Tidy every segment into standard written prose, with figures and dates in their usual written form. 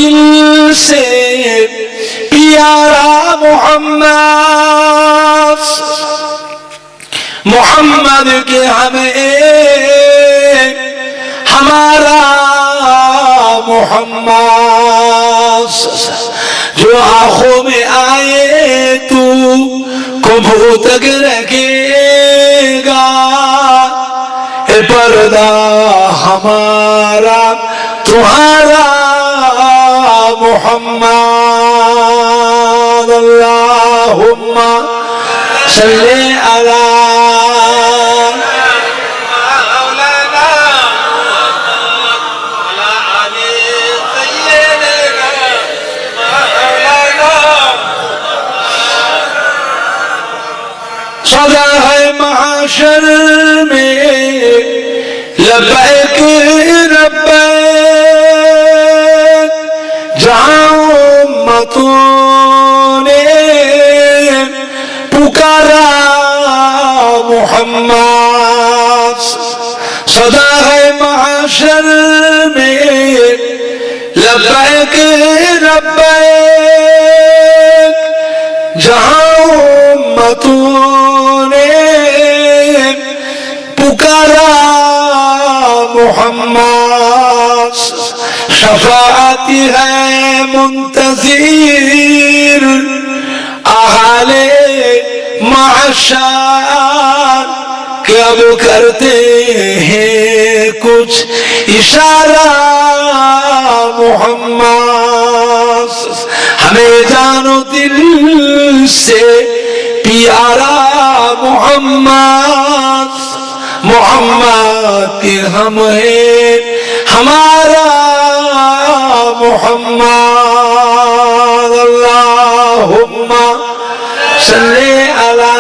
दिल से प्यारा मोहम्मद, मोहम्मद के हमें हमारा मोहम्मद जो आंखों में आए तू कबू तक रखेगा ए पर्दा हमारा तुम्हारा मोहम्मद। अल्लाहुम्मा सल्ली अला सदा है महशर में लब्बैक रब्बैक, जहां उम्मतों ने पुकारा मोहम्मद। सदा है महशर में लब्बैक रब्बैक, जहां उम्मतों पुकारा मोहम्मद। शफाअत है मुंतज़िर अहले महशर, कब करते हैं कुछ इशारा मोहम्मद। हमें जानो दिल से प्यारा मोहम्मद, मोहम्मद के हम हैं हमारा मोहम्मद। अल्लाहुम्मा सल्ली अला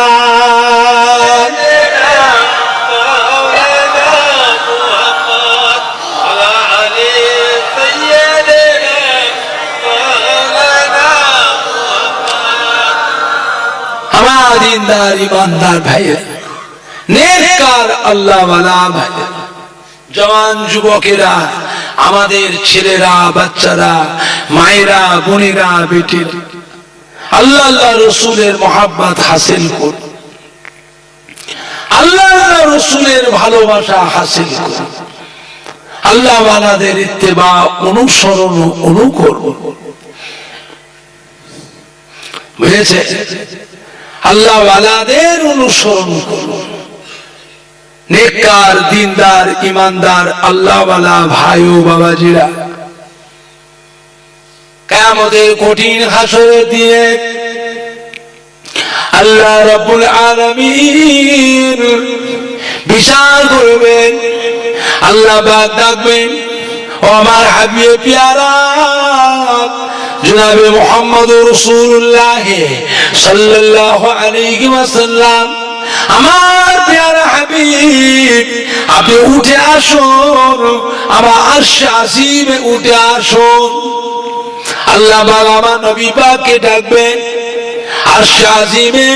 हमारा दीनदार ईमानदार भाई, नेककार আল্লাহ ওয়ালা ভাই, জওয়ান যুবকেরা, আমাদের ছেলেরা, বাচ্চারা, মায়েরা, বোনেরা, বেটির আল্লাহ আল্লাহ রসুলের মহব্বত হাসিল করুন, আল্লাহ আল্লাহ রসুলের ভালোবাসা হাসিল করুন, আল্লাহ ওয়ালাদের ইত্তেবা অনুসরণ ও অনুকরণ। বুঝেছে? আল্লাহ ওয়ালাদের অনুসরণ করুন। नेककार दीनदार ईमानदार अल्लाह वाला भाइयों बाबाजीरा, कियामतेर कठिन हाशरे दिए अल्लाह रब्बुल आलामीन বিচার করবেন। আল্লাহ পাক ডাকবেন, ও আমার হাবিবে প্যারা জনাবে মুহাম্মদুর রাসূলুল্লাহ সাল্লাল্লাহু আলাইহি ওয়াসাল্লাম, আমার প্যারা হাবিব আপনি উঠে আসুন, আমার আরশে আজিমে উঠে আসুন। আল্লাহ পাক আমার নবী পাককে ডাকবেন, আরশে আজিমে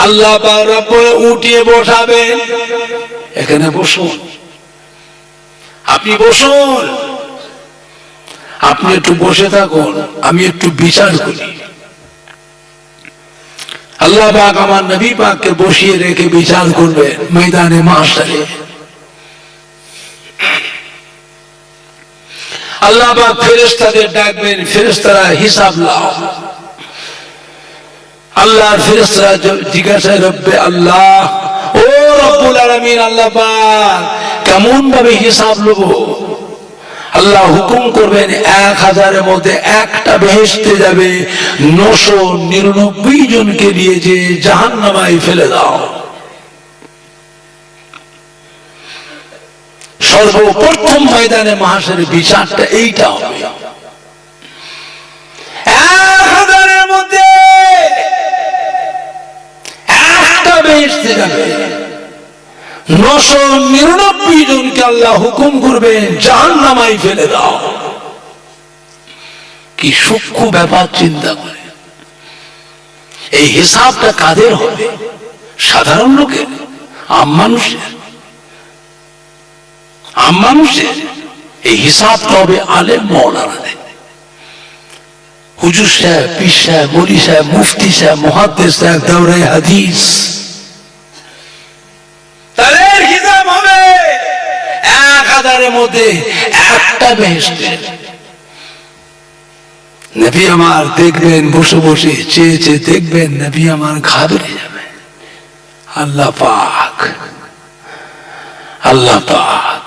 আল্লাহ পাক রব্বুল উঠিয়ে বসাবেন। এখানে বসুন, আপনি বসুন, আপনি একটু বসে থাকুন, আমি একটু বিচার করি। আল্লাহ পাক আমার নবী পাককে বসিয়ে রেখে বিচার করবে ময়দানে মাহশরে। আল্লাহ পাক ফেরেশতাদের ডাকবেন, ফেরেশতারা হিসাব লাও। আল্লাহর ফেরেশতারা জিজ্ঞাসা করবে, আল্লাহ ও রব্বুল আলামিন, আল্লাহ পাক কেমন ভাবে হিসাব লব? আল্লাহ হুকুম করবেন, 1000-এর মধ্যে একটা বেহেশতে যাবে, 999 জনকে নিয়ে যে জাহান্নামায় ফেলে দাও। সর্বপ্রথম ময়দানে মাহশরের বিচারটা এইটা হবে। 1000-এর মধ্যে একটা বেহেশতে যাবে, 999 জনকে আল্লাহ হুকুম করবেন জাহান্নামায় ফেলে দাও। কি সূক্ষ্ম ব্যাপার চিন্তা করে। এই হিসাবটা কাদের হবে? সাধারণ লোকের, আম মানুষের। আম মানুষের এই হিসাবটা হবে আলেম মাওলানাদের। হুজুর সাহেব, পীর সাহেব, মৌলী সাহেব, মুফতি সাহেব, মুহাদ্দিস সাহেব, দাওরায়ে হাদিস, তাদের হিসাব হবে 1000-এর মধ্যে একটা বেহেশতের। নবী আমার দেখবেন বসে বসে চেয়ে চেয়ে দেখবেন, নবী আমার ঘাবড়ে যাবেন। আল্লাহ পাক, আল্লাহ পাক,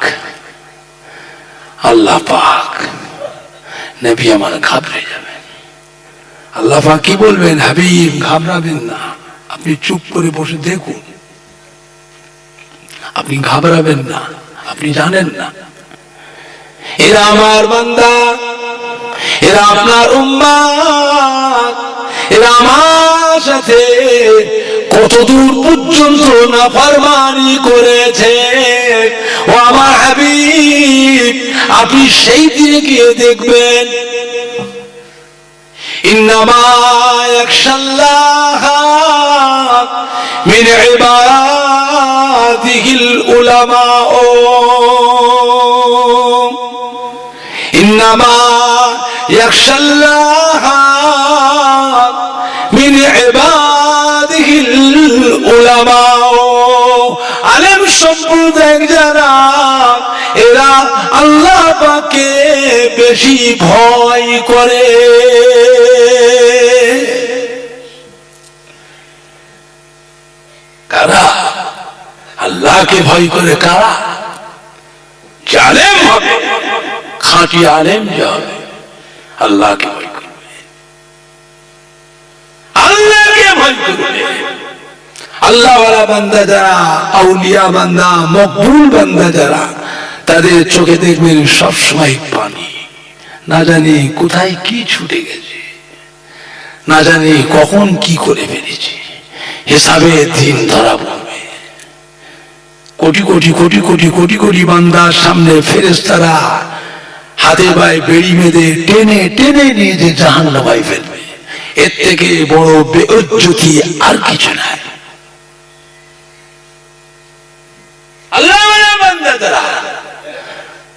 আল্লাহ পাক, নবী আমার ঘাবড়ে যাবেন। আল্লাহ পাক কি বলবেন? হাবিব ঘাবড়াবেন না, আপনি চুপ করে বসে দেখুন, আপনি ঘাবড়াবেন না, আপনি জানেন না এরা আমার বান্দা, এরা আপনার উম্মাত, এরা আমার সাথে কতদূর পর্যন্ত নাফরমানি করেছে। ও আমার হাবিব, আপনি সেই দিনে গিয়ে দেখবেন, ইন্নামা ইয়াখশাল্লাহ মিন ইবাদিহিল উলামা, ইন্নামা ইয়াখশাল্লাহ মিন ইবাদিহিল উলামা। আলেম সম্প্রদায় যারা, এরা আল্লাহ পাককে বেশি ভয় করে। কারা আল্লাহকে ভয় করে? কারা? আলেম হবে, খাঁটি আলেম যাবে, আল্লাহকে ভয় করবে, আল্লাহকে ভয় করবে। আল্লাহওয়ালা বান্দা যারা, আউলিয়া বান্দা, মকবুল বান্দা যারা, তাদের চোখে দেখবেন সবসময় পানি, না জানি কোথায় কি ছুটে গেছে, না জানি কখন কি করে ফেলেছে, হিসাবে দিন ধরা পড়বে। কোটি কোটি কোটি কোটি কোটি কোটি বান্দার সামনে ফেরেশতারা হাতে পায়ে বেড়ি বেঁধে টেনে টেনে নিয়ে যে জাহান্নামে ফেলবে, এর থেকে বড় বেইজ্জতি আর কিছু নাই। আল্লাহওয়ালা বান্দা যারা,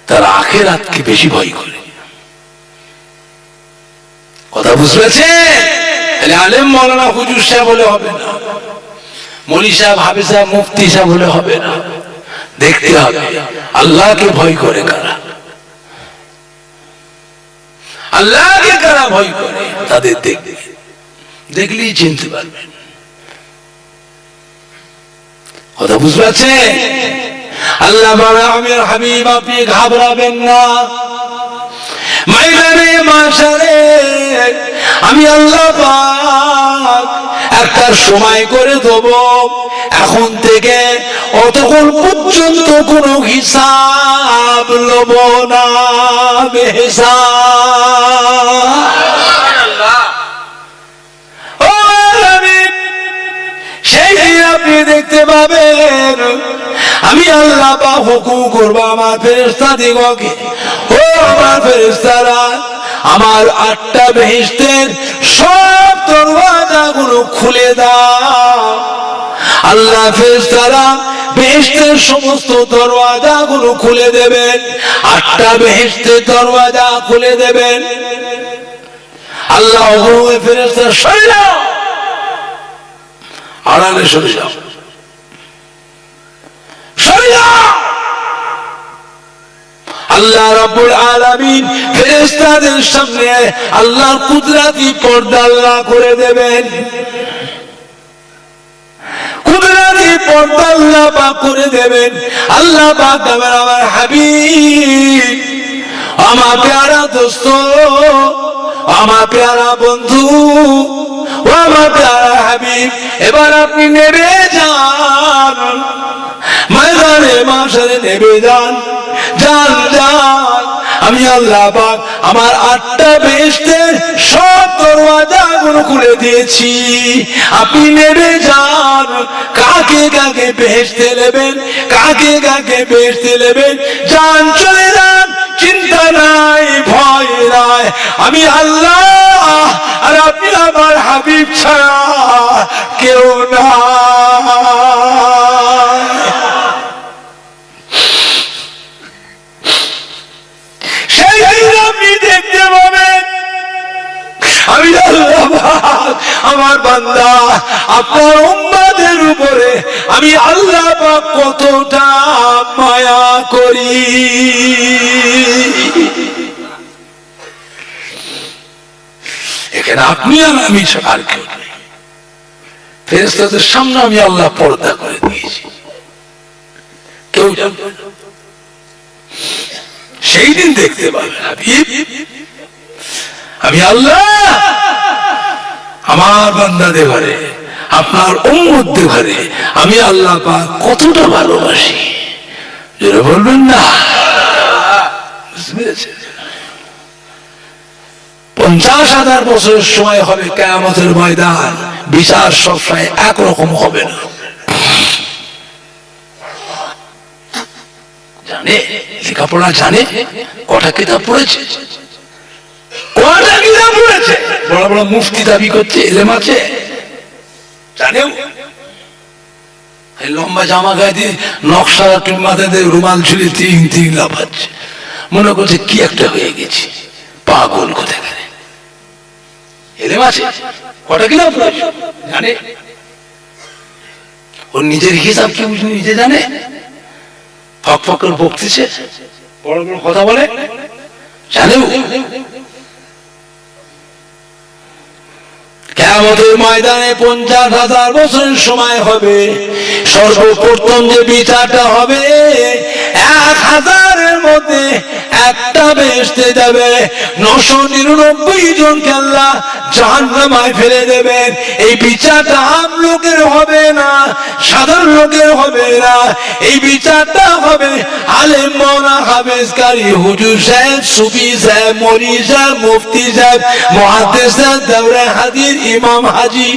তারা আখিরাতকে বেশি ভয় করে। কথা বুঝতে পেরেছেন? তাহলে আলেম মাওলানা হুজুর সাহেব বলে হবে না, মৌলী সাহেব, হাফেজ সাহেব, মুফতি সাহেব বলে হবে না। দেখতে হবে আল্লাহকে ভয় করে কারা, আল্লাহকে কারা ভয় করে, তাদের দেখবে, দেখলেই চিনতে পারবেন। কথা বুঝতে পারছেন? আল্লাহ বলে, আমির হাবিব আপনি ঘাবড়াবেন না, ময়দানে মাশারে আমি আল্লাহ পাক একটা সময় করে দেব, এখন থেকে অতক্ষণ পর্যন্ত কোনো হিসাব লব না, সেই দিন আপনি দেখতে পাবেন আমি আল্লাহ পাক হুকুম করবো আমার ফেরেশতা দিগকে, ও আমার ফেরেশতারা, আমার 8টা বেহেশতের সব দরওয়াজাগুলো খুলে দাও। আল্লাহ ফেরেশতারা বেহেশতের সমস্ত দরওয়াজাগুলো খুলে দেবেন, 8টা বেহেশতের দরওয়াজা খুলে দেবেন। আল্লাহ ফেরেশতা সরে যাও, আড়ালে সরে যাও, সরে যাও। আল্লাহ রাব্বুল আলামিন ফেরেশতাদের সামনে আল্লাহর কুদরতি পর্দা আল্লাহ করে দেবেন, কুদরতি পর্দা আল্লাহ পাক করে দেবেন। আল্লাহ পাক আমার হাবিব, আমার প্যারা দোস্ত, আমার প্যারা বন্ধু, ও আমার প্যারা হাবিব, এবার আপনি নেমে যান, ময়দানে মাশারে নেমে যান, যান যান। আমি আল্লাহ পাক আমার 8টা বেহেশতের সব দরওয়াজাগুলো খুলে দিয়েছি, আপনি নেমে যান। কাকে কাকে বেহেশতে নেবেন, কাকে কাকে বেহেশতে নেবেন, যান, চলে যান, চিন্তা নাই, ভয় নাই। আমি আল্লাহ আর আপনি আমার হাবিব ছাড়া কেউ না। সেই দিন আপনি দেখতে পাবেন আমার বান্দা আপনার উম্মতের উপরে আমি আল্লাহ পাক কতটা মায়া করি। এখানে আপনি আর আমি ছাড়া আর কেউ নেই। ফেরেশতাদের সামনে আমি আল্লাহ পর্দা করে দিয়েছি, কেউ জানবে না। সেই দিন দেখতে পাবেন আমি আল্লাহ আমার বান্দাদের ঘরে, আপনার উম্মতদের ঘরে আমি আল্লাহ পাক কতটা ভালোবাসি, যেটা বলবেন না। 50,000 বছরের সময় হবে কিয়ামতের ময়দান, বিচার সবসময় একরকম হবে না। জানে লেখাপড়া জানে, কটা কিতাব পড়েছে, কটা কিতাব পড়েছে, বড় বড় মুফতি দাবি করছে এলেম আছে, জানেও। লম্বা জামা গায়ে দিয়ে নকশা মাথায় দিয়ে রুমাল ঝুলে তিন লাফাচ্ছে, মনে করছে কি একটা হয়ে গেছে, পাগল কোথায় গেলে। এলেম আছে, কটা কিতাব পড়েছে জানে, ওর নিজের হিসাব কি নিজে জানে। ফক ফক করে বকতেছে, বড় বড় কথা বলে, জানেও। কিয়ামতের ময়দানে 50,000 বছরের সময় হবে, সর্বপ্রথম যে বিচারটা হবে 1000-এর মধ্যে একটা বেহেশতে যাবে, 999 জনকে আল্লাহ জাহান্নামায় ফেলে দেবেন। এই বিচারটা আম লোকের হবে না, সাধারণ লোকের হবে না, এই বিচারটা হবে আলেম মাওলানা হাফেজ কারি হুজুর সাহেব, সুফি সাহেব, মৌলভী সাহেব, মুফতি সাহেব, মুহাদ্দিস সাহেব, দাওরা হাদিস ইমাম হাজি,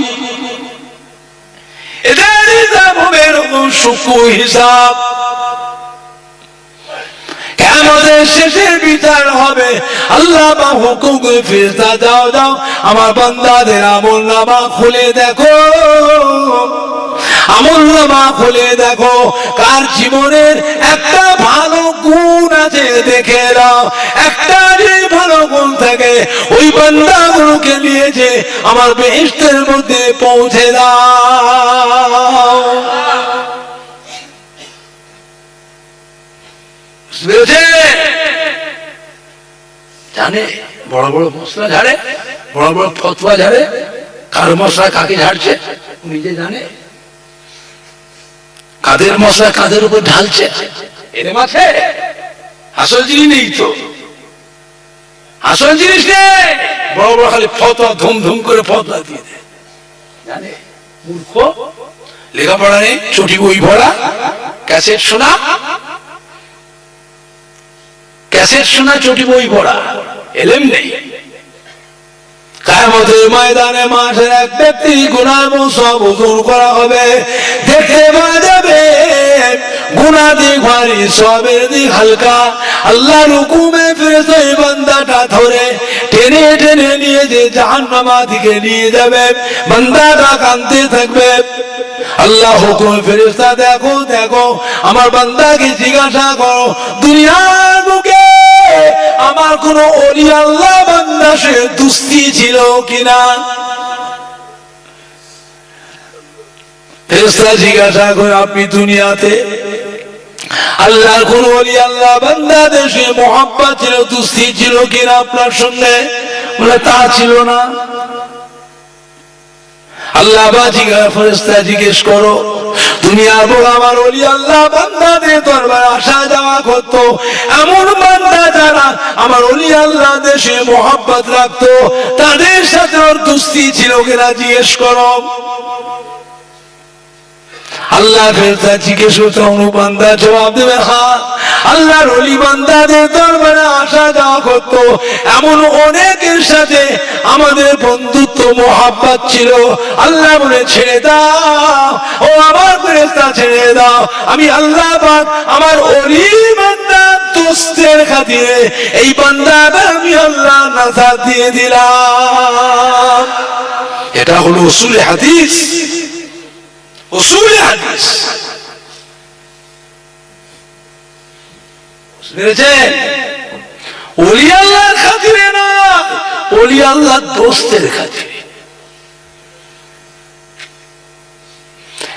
এদের হিসাব হবে এরকম সূক্ষ্ম হিসাব। কিয়ামতের শেষের বিচার হবে, আল্লাহ বা হুকুম করে ফেরেশতা দাও আমার বান্দাদের আমলনামা খুলে দেখো, আমলনামা খুলে দেখো কার জীবনের একটা ভালো গুণ আছে দেখে দাও। একটা যে ভালো গুণ থাকে ওই বান্দাগুলোকে নিয়ে যে আমার বেহেশতের মধ্যে পৌঁছে দাও। জানে বড় বড় মশলা ঝাড়ে, বড় বড় ফতোয়া ঝাড়ে, কার মশলা কাকে ঝাড়ছে নিজে জানে, কাদের মশলা কাদের উপর ঢালছে এরম আছে। আসল জিনিস নেই তো, আসল জিনিস নেই, বড় বড় খালি ফতোয়া ধুম ধুম করে ফতোয়া দিয়ে দেয়, জানে মূর্খ, লেখাপড়া নেই, চটি বই ভরা, ক্যাসেট শোনা, ক্যাসেট শোনা, চটি বই পড়া, এলেম নেই। কিয়ামতের ময়দানে মাঠের এক ব্যক্তি গুনাহ সব ওজন করা হবে, দেখতে পাওয়া যাবে গুনাহ দিক ভারী, সবের দিক হালকা। আল্লাহর হুকুমে ফেরেশতা এই বান্দাটা ধরে টেনে টেনে নিয়ে যে জাহান্নামা দিকে নিয়ে যাবে, বান্দাটা কাঁদতে থাকবে। আল্লাহ হুকুমে ফেরেশতা দেখো দেখো আমার বান্দাকে জিজ্ঞাসা করো, দুনিয়ার বুকে আমার কোন ওলি আল্লাহ বান্দা সে দুস্থি ছিল কিনা। ফেরেশতা জিজ্ঞাসা করে আপনি দুনিয়াতে আল্লাহর কোন ওলি আল্লাহ বান্দা দেশে মোহাব্বত ছিল, দুস্থি ছিল কিনা আপনার সঙ্গে? বলে তা ছিল না। আল্লাহ ফেরেশতা জিজ্ঞেস করো দুনিয়ার বড় আমার ওলি আল্লাহ বান্দাদের দরবারে আসা যাওয়া করতো, এমন বান্দা যারা আমার ওলি আল্লাহ দেশে মোহাব্বত রাখতো, তাদের সাথে ওর দুস্থি ছিল কিনা জিজ্ঞেস করো। আল্লাহ ফেরেশতা জিজ্ঞেস করতে বান্দা জবাব দেবে হ্যাঁ, আল্লাহর ওলি বান্দাদের দরবারে আসা যাওয়া করতো, এমন অনেকের সাথে আমাদের বন্ধুত্ব মোহাব্বত ছিল। আল্লাহ বলে ছেড়ে দাও ও আমার ফেরেশতা, ছেড়ে দাও, আমি আল্লাহ পাক আমার ওলি বান্দা দোস্তের খাতিরে এই বান্দাকে আমি আল্লাহ নাজাত দিয়ে দিলাম। এটা হলো উসুলে হাদিস, উসুলে হাদিস বুঝেছেন? ওলি আল্লাহর খাতিরে না, ওলি আল্লাহর দোস্তের খাতিরে।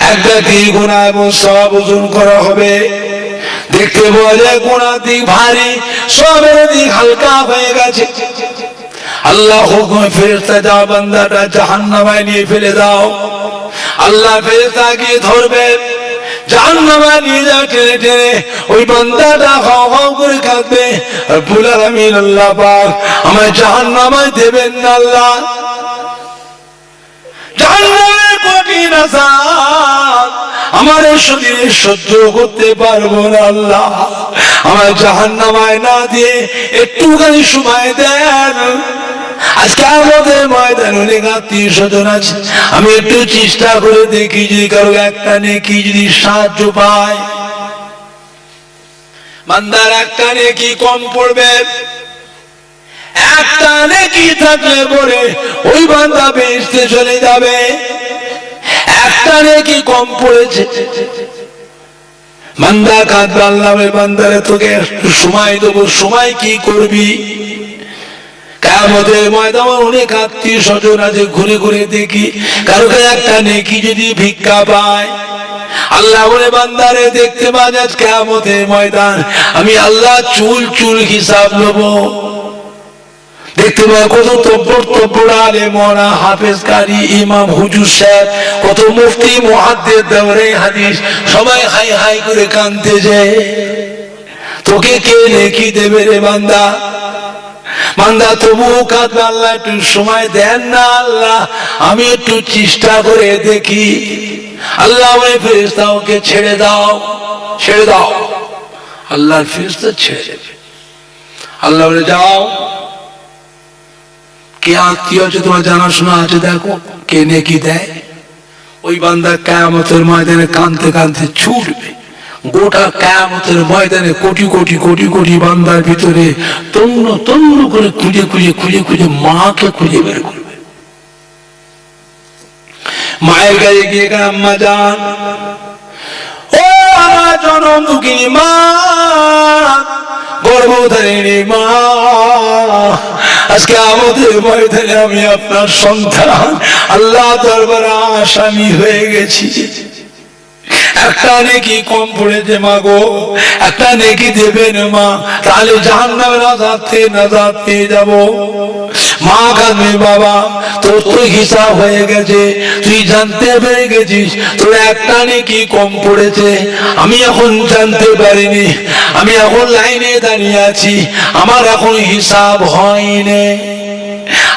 এক ব্যক্তি গুনাহ এবং সওয়াব ওজন করা হবে। দেখতে পাওয়া যায় গুনার দিক ভারী, সওয়াবের দিক হালকা হয়ে গেছে। আল্লাহ হুকুম, ফেরেশতা যাও বান্দাটা জাহান্নামে নিয়ে ফেলে দাও। আল্লাহ ফেরেশতা গিয়ে ধরবে, জাহান্নামে নিয়ে যা টেনে টেনে, ওই বান্দাটা হাও হাও করে কাঁদবে, রব্বুল আলামিন আল্লাহ পাক আমায় জাহান্নামে দেবেন না আল্লাহ, জাহান্নামের কঠিন আযাব আমার এই শরীরে সহ্য করতে পারবো না আল্লাহ, আমার জাহান্নামে না দিয়ে একটুখানি সময় দেন। আজকে আমাদের ময়দানে অনেক আত্মীয় স্বজন আছে, আমি একটু চেষ্টা করে দেখি যদি কারো একটা নেকি যদি সাহায্য পায়, বান্দার একটা নেকি কম পড়বে, একটা নেকি থাকলে পরে ওই বান্দা বেহেশতে চলে যাবে। একটা নেকি কম পড়েছে, বান্দা কাঁদবে, আল্লাহ বান্দারে তোকে একটু সময় দেবো, সময় কি করবি? কিয়ামতের ময়দানে অনেক আত্মীয় স্বজন আছে, ঘুরে ঘুরে দেখি কারো কাছে একটা নেকি যদি ভিক্ষা পায়, আল্লাহ বলে বান্দারে দেখতে পাওয়া যায় কিয়ামতের ময়দান আমি আল্লাহ চুল চুল হিসাব নেব। দেখতে পাওয়া কত তব্বর আলেম, হাফেজ, কারি, ইমাম, হুজুর সাহেব, কত মুফতি, মুহাদ্দিস, দাওরে হাদিস, সবাই হাই হাই করে কাঁদতেছে। তোকে কে নেকি দেবে রে বান্দা? বান্দা তবুও কাঁদবে, আল্লাহ একটু সময় দেন না আল্লাহ, আমি একটু চেষ্টা করে দেখি। আল্লাহ বলে ফেরেশতা ওকে ছেড়ে দাও, ছেড়ে দাও। আল্লাহর ফেরেশতা ছেড়ে দেবে। আল্লাহ বলে যাও, কে আত্মীয় আছে তোমার জানাশোনা আছে, দেখো কে নেকি দেয়। ওই বান্দা কিয়ামতের ময়দানে কাঁদতে কাঁদতে ছুটবে। গোটা কিয়ামতের ময়দানে কোটি কোটি কোটি কোটি বান্দার ভিতরে তন্ন তন্ন করে খুঁজে খুঁজে খুঁজে খুঁজে মাকে খুঁজে বের করবে। মায়ের কাছে গিয়ে আম্মা জান, ও আমার জনম দুঃখিনী মা, গর্ভধারিণী মা, আজকে আমাদের ময়দানে আমি আপনার সন্তান আল্লাহ দরবারে আসামি হয়ে গেছি। একটা নেকি কম পড়েছে মা গো, একটা নেকি দেবেন মা, তাহলে জাহান্নামের আযাব থেকে নাজাত পেয়ে যাব। মা কাঁদবে, বাবা তোর তো হিসাব হয়ে গেছে, তুই জানতে পেরে গেছিস তোর একটা নেকি কম পড়েছে, আমি এখন জানতে পারিনি, আমি এখন লাইনে দাঁড়িয়ে আছি, আমার এখন হিসাব হয়নি,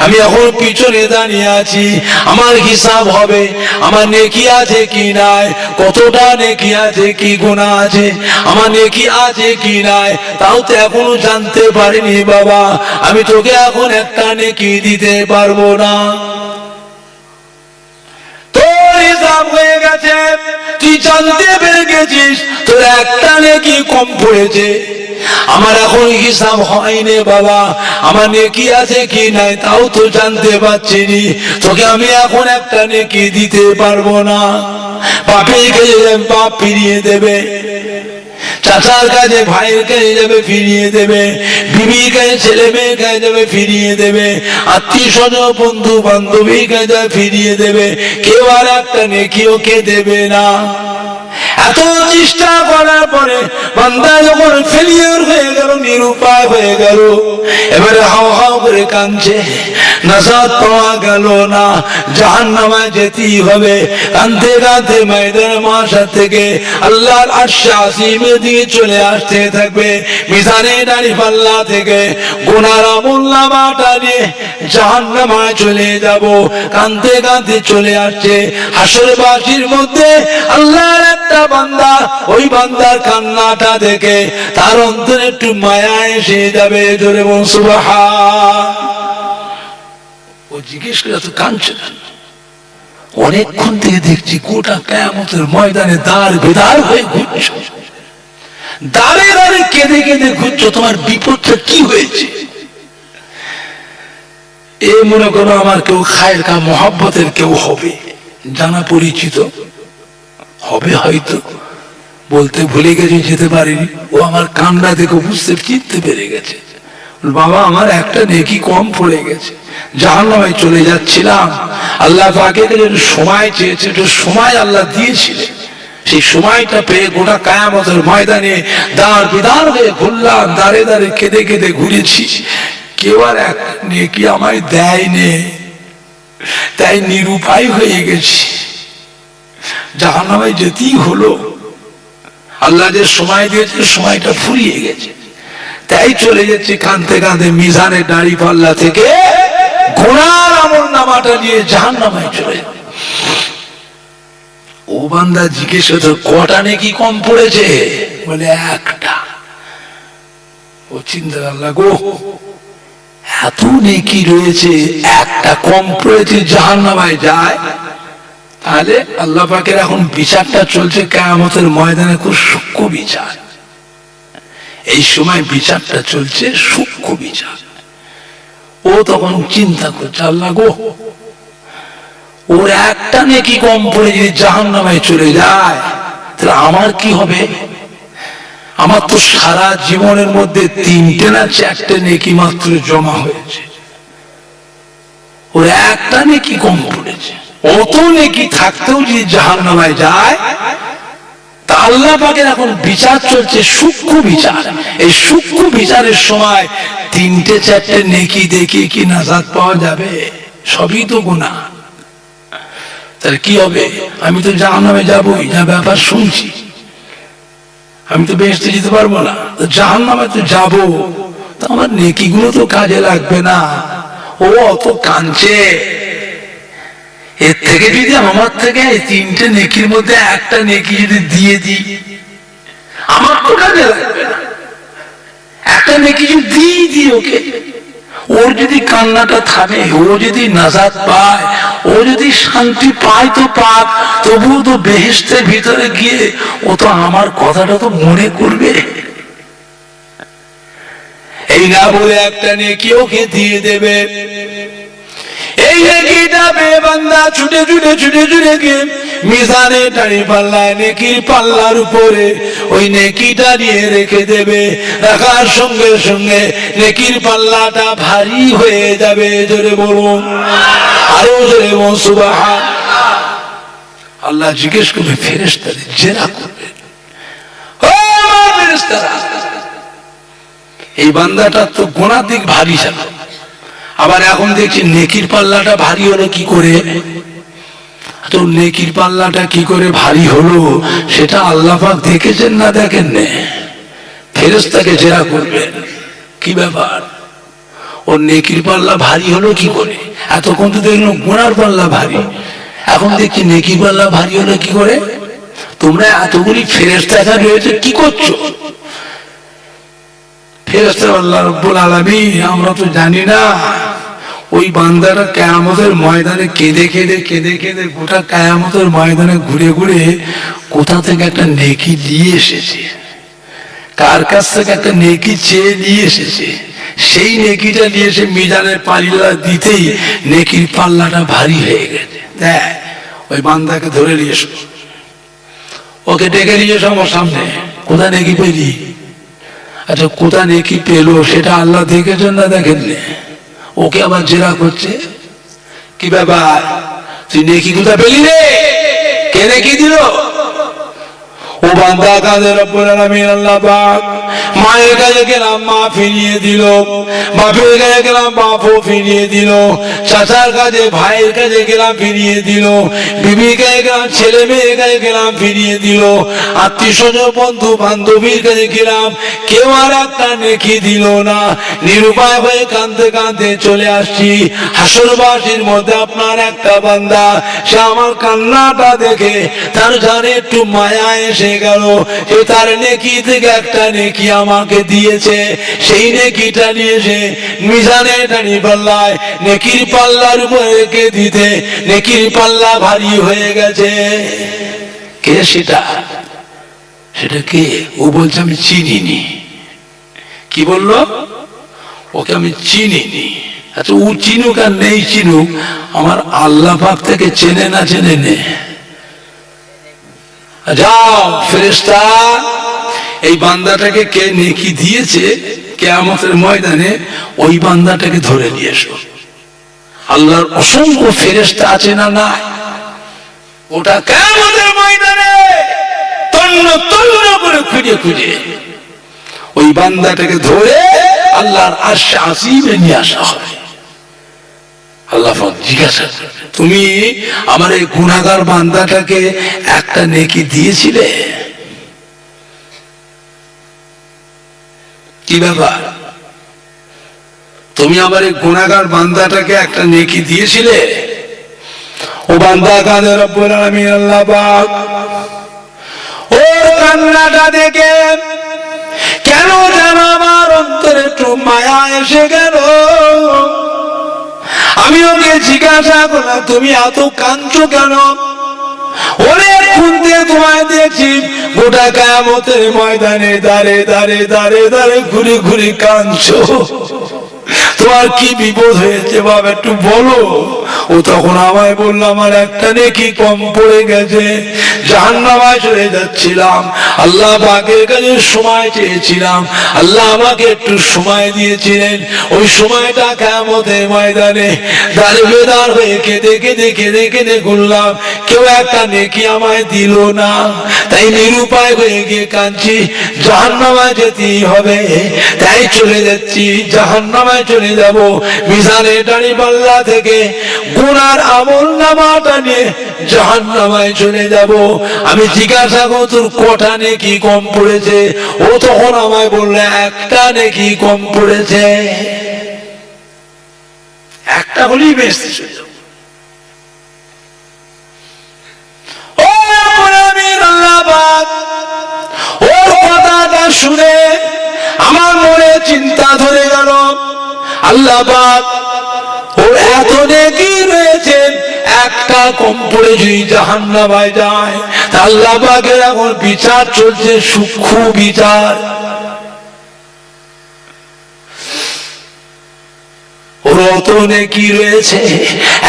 আমি এখন পিছনে দাঁড়িয়ে আছি, আমার হিসাব হবে, আমার নেকি আছে কি নাই, কতটা নেকি আছে, কি গুনাহ আছে, আমার নেকি আছে কি নাই, তাও তো এখনো জানতে পারিনি বাবা, আমি তোকে এখন একটা নেকি দিতে পারবো না। তোর হিসাব হয়ে গেছে, তুই জানতে পেরে গেছিস তোর একটা নেকি কম পড়েছে, আমার এখন হিসাব হয়নি বাবা, আমার নেকি আছে কি নাই তাও তো জানতে পারছিনি, তোকে আমি এখন একটা নেকি দিতে পারবো না। বাপের কাছে বাপ ফিরিয়ে দেবে, চাচার কাছে ভাইয়ের কাছে যাবে ফিরিয়ে দেবে, বিবির কাছে ছেলে মেয়ের কাছে যাবে ফিরিয়ে দেবে, আত্মীয় স্বজন বন্ধু বান্ধবীর কাছে যাবে ফিরিয়ে দেবে, কেউ আর একটা নেকি ওকে দেবে না। এত চেষ্টা করার পরে বান্দা যখন ফেলিওর হয়ে গেল, নিরুপায় হয়ে গেল, এবারে হাও হাও করে কাঁদছে, নাজাত পাওয়া গেল না, জাহান্নামে যেতেই হবে। কাঁদতে কাঁদতে ময়দানে মাশার থেকে আল্লাহর আরশে আসিমের দিকে চলে আসতে থাকবে। মিজানে দাঁড়িপাল্লা থেকে গুনার আমলনামাটা নিয়ে জাহান্নামে চলে যাব। কাঁদতে কাঁদতে চলে আসছে হাসরবাসীর মধ্যে আল্লাহর একটা বান্দা, ওই বান্দার কান্নাটা দেখে তার অন্তরে একটু মায়া এসে যাবে, জোরে বল সুবহান। ও জিজ্ঞেস করে তো কাঁদছে না, অনেকক্ষণ থেকে দেখছি গোটা কিয়ামতের ময়দানে দাঁড় বেদার হয়ে ঘুরছো, দাঁড়ে দাঁড়ে কেঁদে কেঁদে ঘুরছো, তোমার বিপদটা কি হয়েছে? এ মনে করো আমার কেউ খায়ের কা মহব্বতের কেউ হবে, জানা পরিচিত হবে, হয়তো বলতে ভুলে গেছে, যেতে পারিনি, ও আমার কান্না দেখে বুঝতে চিনতে পেরে গেছে, ও বাবা আমার একটা নেকি কম পড়ে গেছে, জাহান্নামে চলে যাচ্ছিলাম, আল্লাহ পাকের কাছে একটু সময় চেয়েছে, একটু সময় আল্লাহ দিয়েছিলেন, সেই সময়টা পেয়ে গোটা কিয়ামতের ময়দানে দাঁড় বিদার হয়ে ঘুরলাম, দাঁড়ে দাঁড়ে কেঁদে কেঁদে ঘুরেছি, কেউ আর এক নেকি আমায় দেয়নি, তাই নিরুপায় হয়ে গেছি, জাহান্নামে যেতেই হলো। আল্লাহ যে সময় দিয়েছে সময়টা ফুরিয়ে গেছে, তাই চলে যাচ্ছে কাঁদতে কাঁদতে মিজানের দাড়ি পাল্লা থেকে ঘোড়ার আমল নামাটা নিয়ে জাহান্নামে চলে যাবে। ও বান্দা জিজ্ঞেস করছে কটা নেকি কম পড়েছে, বলে একটা। ও চিন্তা করল, গো এত নেকি রয়েছে, একটা কম পড়েছে, জাহান্নামে যায়, তাহলে আল্লাহ পাকের এখন বিচারটা চলছে কিয়ামতের ময়দানে, খুব সূক্ষ্ম বিচার, এই সময় বিচারটা চলছে সূক্ষ্ম বিচার। ও তখন চিন্তা করছে, আল্লাহ গো ওর একটা নেকি কম পড়ে যদি জাহান্নামে চলে যায় তাহলে আমার কি হবে? আমার তো সারা জীবনের মধ্যে 3টে না 4টে নেকি মাত্র জমা হয়েছে, ওর একটা নেকি কম পড়েছে, অত নেকি থাকতেও যদি জাহান্নামে যায়, তা আল্লাহ পাকের এখন বিচার চলছে সূক্ষ্ম বিচার। এই সূক্ষ্ম বিচারের সময় 3টে 4টে নেকি দেখে কি নাজাত পাওয়া যাবে? সবই তো গুনাহ, তাহলে কি হবে? আমি তো জাহান্নামে যাবই, যা ব্যাপার শুনছি, আমি তো বেহেশতে যেতে পারবো না, জাহান্নামে তো যাবো, তো আমার নেকিগুলো তো কাজে লাগবে না। ও অত কাঁদছে, এর থেকে যদি আমার থেকে এই 3টে নেকির মধ্যে একটা নেকি যদি দিয়ে দিই, আমার তো কাজে লাগবে না, একটা নেকি যদি দিয়ে দিই ওকে, ওর যদি কান্নাটা থামে, ও যদি নাজাত পায়, ও যদি শান্তি পায় তো পাক, তবুও তো বেহেশতের ভিতরে গিয়ে ও তো আমার কথাটা তো মনে করবে। এই না বলে একটা নেকি ওকে দিয়ে দেবে, এই নেকিটা বেবান্দা ছুটে ছুটে ছুটে ছুটে গিয়ে মিজানে দাঁড়ি পাল্লায় নেকির পাল্লার উপরে ওই নেকিটা নিয়ে রেখে দেবে, রাখার সঙ্গে সঙ্গে নেকির পাল্লাটা ভারী হয়ে যাবে। জোরে বলুন, আরো জোরে বলুন সুবহান। আল্লাহ জিজ্ঞেস করবে ফেরেশতাদের, জেরা করবে, ও ফেরেশতারা, এই বান্দাটা তো গুনাহ দিক ভারী ছিল, আবার এখন দেখছি নেকির পাল্লাটা ভারী হলো কি করে? তো নেকির পাল্লাটা কি করে ভারী হলো সেটা আল্লাহ পাক দেখেছেন না দেখেন না? ফেরেশতাকে জেরা করবেন, কি ব্যাপার, ওর নেকির পাল্লা ভারী হলো কি করে? এতক্ষণ তো দেখলাম গুনার পাল্লা ভারী, এখন দেখছি নেকির পাল্লা ভারী হলো কি করে? তোমরা এতগুলি ফেরেশতা এখানে রয়েছে, কি করছো? ফেরেশতা আল্লাহ রাব্বুল আলামিন, আমরা তো জানি না। ওই বান্দারা কিয়ামতের ময়দানে কেঁদে কেঁদে কেঁদে কেঁদে গোটা কিয়ামতের ময়দানে ঘুরে ঘুরে কোথা থেকে একটা নেকি নিয়ে এসেছে, কার কাছ থেকে একটা নেকি চেয়ে নিয়ে এসেছে, সেই নেকিটা নিয়ে এসে মিজানের পাল্লা দিতেই নেকির পাল্লাটা ভারী হয়ে গেছে। দেখ ওই বান্দাকে ধরে নিয়ে এসো, ওকে ডেকে নিয়ে এসো আমার সামনে, কোথায় নেকি পেলি? আচ্ছা কোথা নেকি পেলো সেটা আল্লাহ দেখেছেন না দেখেননি? ওকে আবার জেরা করছে, কি ব্যাপার, তুই নেকি কোথা পেলি রে, কে নেকি দিল? ও বান্দা কাঁদে, রব্বুল আলামিন আল্লাহ পাক মায়ের কাছে গেলাম, মা ফিরিয়ে দিল, বাপের কাছে গেলাম, বাপও ফিরিয়ে দিল, চাচার কাছে ভাইয়ের কাছে গেলাম, ফিরিয়ে দিল, বিবির কাছে গেলাম, ছেলে মেয়ের কাছে গেলাম, ফিরিয়ে দিল, আত্মীয় স্বজন বন্ধু বান্ধবীর কাছে গেলাম, কেউ আর একটা নেকি দিল না। নিরুপায় হয়ে কাঁদতে কাঁদতে চলে আসছি হাসরবাসীর মধ্যে। আপনার একটা বান্দা, সে আমার কান্নাটা দেখে তার জানে একটু মায়া এসে গেল, যে তার নেকি থেকে একটা নেকি আমাকে দিয়েছে, সেই নেকিটা নিয়ে এসে মিজানে দাঁড়ি পাল্লায় নেকির পাল্লার উপরে রেখে দিতে নেকির পাল্লা ভারী হয়ে গেছে। কে সেটা? সেটা কে? ও বলছে আমি চিনিনি। কি বললো? ওকে আমি চিনিনি। আচ্ছা ও চিনুক আর নেই চিনুক, আমার আল্লাহ পাক থেকে চেনে না চেনে নে। যাও ফেরেশতা, এই বান্দাটাকে কে নেকি দিয়েছে কিয়ামতের ময়দানে ওই বান্দাটাকে ধরে নিয়ে এসো। আল্লাহর অসংখ্য ফেরেশতা আছে না নাই, ওটা কিয়ামতের ময়দানে তন্ন তন্ন করে খুঁজে খুঁজে ওই বান্দাটাকে ধরে আল্লাহর আরশে আজিমে নিয়ে আসা হবে। আল্লাহ জিজ্ঞাসা করবে, তুমি আমার এই গুনাহগার বান্দাটাকে একটা নেকি দিয়েছিলে? কি ব্যাপার, তুমি আমার এই গুনাহগার বান্দাটাকে একটা নেকি দিয়েছিলে? ও বান্দা কাঁদে, রব্বুল আলামিন আল্লাহ পাক ওর কান্নাটা দেখে কেন যেন আমার অন্তরে একটু মায়া এসে গেল। আমি ওকে জিজ্ঞাসা করলাম, তুমি এত কাঁদছো কেন? অনেক খুনতে তোমায় দেখছি গোটা কিয়ামতের ময়দানে দাঁড়ে দাঁড়ে দাঁড়ে দাঁড়ে ঘুরে ঘুরে কাঁদছো, তোমার কি বিপদ হয়েছে বাবা একটু বলো। ও তখন আমায় বললো, আমার একটা নেকি কম পড়ে গেছে, জাহান্নামে চলে যাচ্ছিলাম, আল্লাহ পাকের কাছে সময় চেয়েছিলাম, আল্লাহ আমাকে একটু সময় দিয়েছিলেন, ওই সময়টা কিয়ামতের ময়দানে দাঁড়ে বেদার হয়ে কেঁদে কেঁদে কেঁদে কেঁদে ঘুরলাম, কেউ একটা নেকি আমায় দিল না, তাই নিরুপায় হয়ে গিয়ে কাঁদছি, জাহান্নামে যেতেই হবে, তাই চলে যাচ্ছি, জাহান্নামে চলে যাব। মিজানে দাঁড়িপাল্লা থেকে গুনার আমলনামাটা নিয়ে জাহান্নামে চলে যাব। আমি জিজ্ঞাসা করব, তোর কটা নেকি কম পড়েছে? ও তখন আমায় বললে, একটা নেকি কম পড়েছে, একটা হলেই বেশ। ওর কথাটা শুনে আমার মনে চিন্তা ধরে গেল, আল্লাহ পাক ওর এত নেকি রয়েছে, একটা কম পড়ে যদি জাহান্নামে যায়, আল্লাহ পাকের এখন বিচার চলছে, সূক্ষ্ম বিচার। ওর অত নেকি রয়েছে,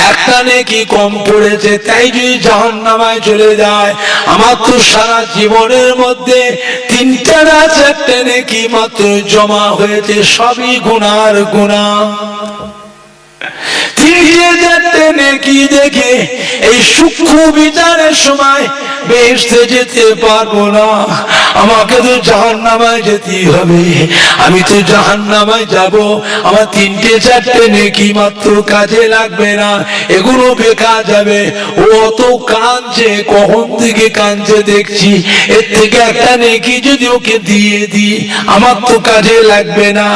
একটা নেকি কম পড়েছে, তাই যদি জাহান্নামে চলে যায়, আমার তো সারা জীবনের মধ্যে তিনটা না চারটে নেকি মাত্র জমা হয়েছে, সবই গুনার গুনাহ। তিনটে চারটে নেকি দেখে এই সূক্ষ্ম বিচারের সময় বেহেশতে যেতে পারবো না, আমাকে তো জাহান্নামে যেতেই হবে, আমি তো জাহান্নামে যাব, আমার তিনটে চারটে নেকি মাত্র কাজে লাগবে না, এগুলো বেকার যাবে। ও অত কাঁদছে, কখন থেকে কাঁদছে দেখছি, এর থেকে একটা নেকি যদি ওকে দিয়ে দিই, আমার তো কাজে লাগবে না,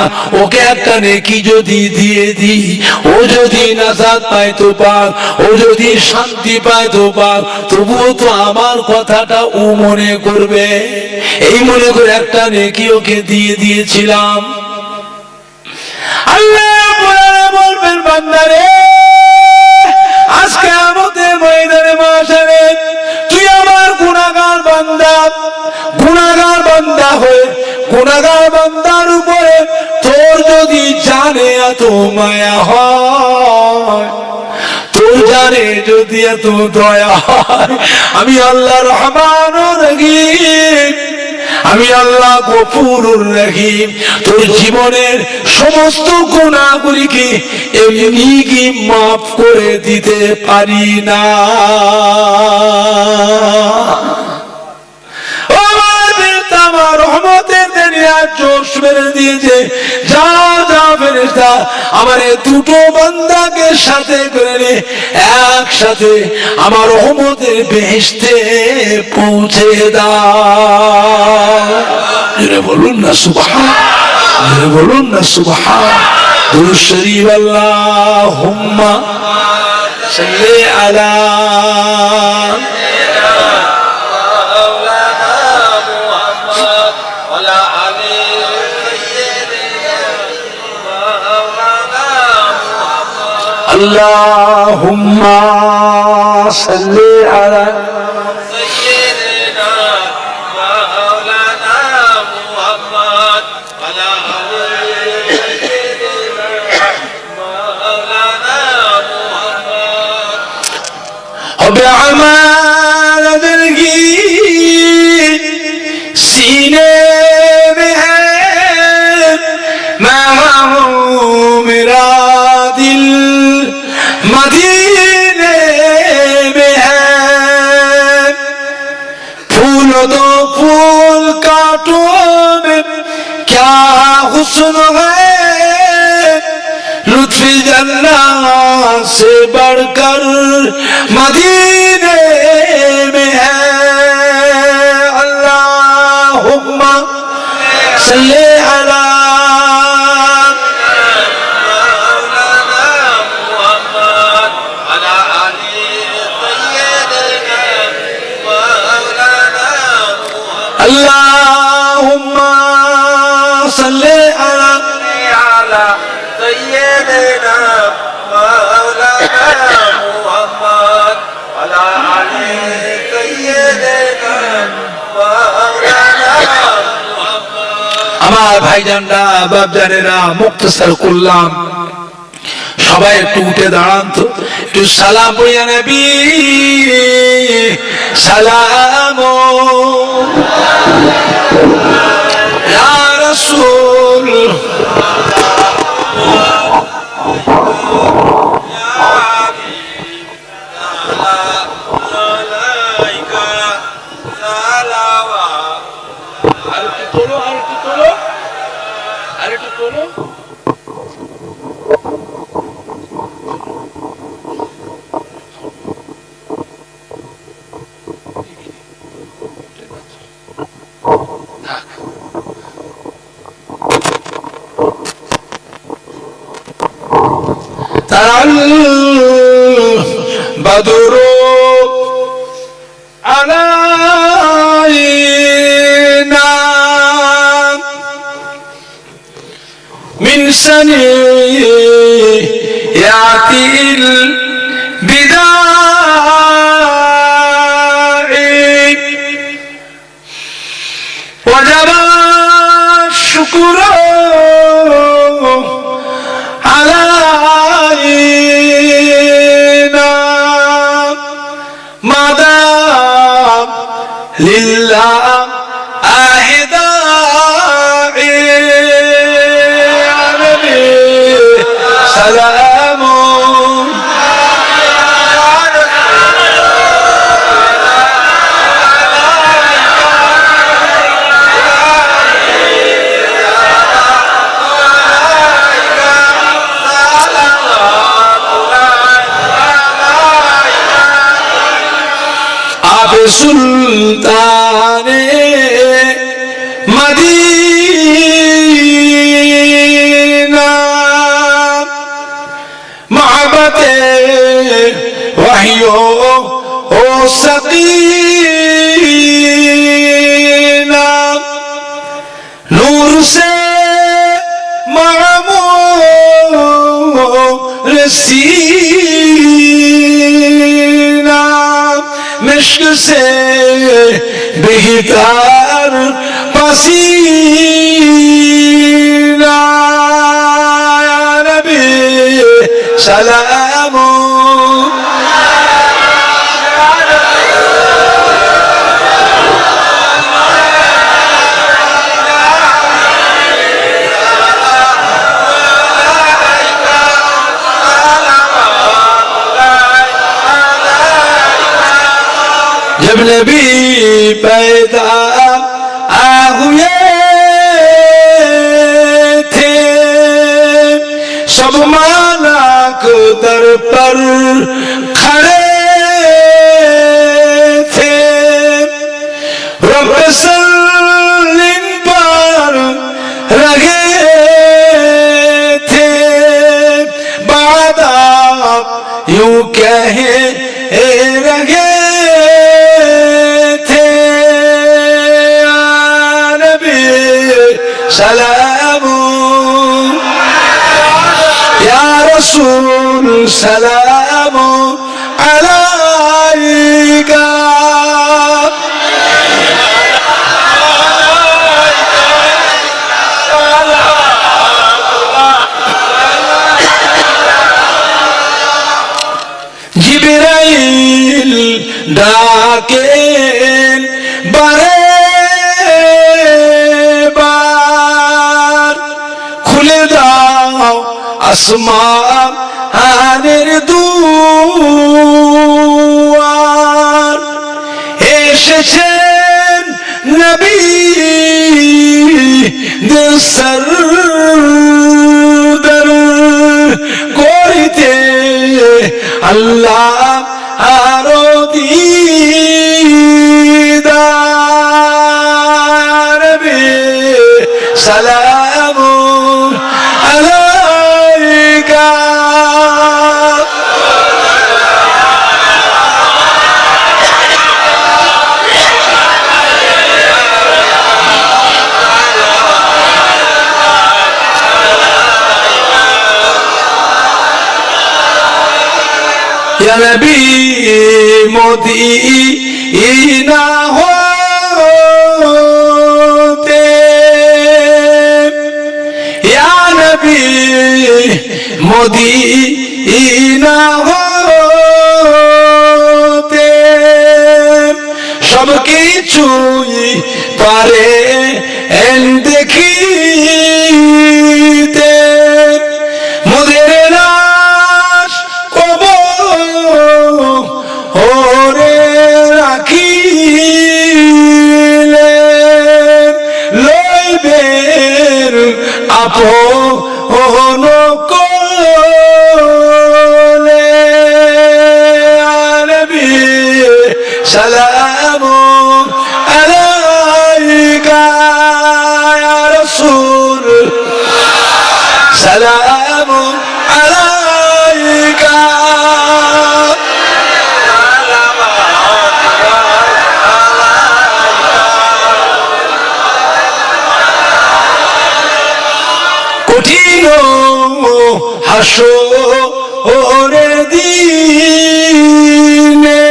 ওকে একটা নেকি যদি দিয়ে দিই, ও যদি নাজাত পায় তো পাক, ও যদি শান্তি পায় তো পাক, তবুও তো আমার কথাটা ও মনে করবে, এই মনে করে একটা নেকি ওকে দিয়ে দিয়েছিলাম। আল্লাহ বলবেন, বান্দারে আজকে আমাদের ময়দানে মাশারে তুই আমার গুনাহগার বান্দা, গুনাহগার বান্দা হয়ে গুনাহগার বান্দার উপরে তোর যদি জানে এত মায়া হয়, তোর জানে যদি এত দয়া হয়, আমি আল্লাহ রহমানুর রহিম, আমি আল্লাহ গফুরুর রহিম, তোর জীবনের সমস্ত গুনাহগুলিকে এমনি কি মাফ করে দিতে পারি না? আমার রহমতের দুনিয়া জোশ মেরে দিয়েছে, যা যা ফেরেশতা আমার এই দুটো বান্দাকে সাথে করে নে, একসাথে আমার রহমতের বেহেশতে পৌঁছে দাও। বলুন না সুবহান, বলুন না সুবহান। দুরূদ শরীফ আল্লাহুম্মা সাল্লি আলা Allahumma salli ala Sayyidina Maulana Muhammad ala ali Sayyidina Maulana Muhammad وبعمال ذلقي سيني मदीने में है फूल दो फूल कांटों में क्या हुस्न है लुत्फ़ जन्नत से बढ़कर मदीने में है अल्लाहुम्मा सल्ली अला अल्लाहुम्मा सल्ली अला सय्यिदना मौलाना मुहम्मद अला आले सय्यिदना मौलाना मुहम्मद আমার ভাইজানরা বাপজানেরা মুক্তসর করলাম সবাই একটু উঠে দাঁড়ান তো একটু সালাম পড়িয়া নবী সালাম ইয়া রাসূল بدر علينا من سنيات البداع وجب الشكر لله أهداء يا نبي سلام सुल्ताने मदीना मोहब्बते वहियो ओ सकीना नूर से मामूर सीना मिश्क से बेहतर पसीना या नबी सलाम जब नबी पैदा हुए थे सब मालाक दर पर खड़े थे रब सल्लिम पर रहे थे बादा यूं कहे रहे سلام يا رسول سلام عليك जिब्राइल डाकेन बारे आसमान আনের দুয়ার এসেছেন নবী সরদার করিতে আল্লাহ আরো দিদার বে সালাম আলাইকা ইয়া নবী মদিনা হতে ইয়া নবী মদিনা হতে সব কিছুই পারে দেখিতে মোদের লাশ ওরে রাখিলে লইবের আপন কোলে নবী সালাম আলাইকা ইয়া রাসূল সালাম আলাইকা কঠিন হাসরের দিনে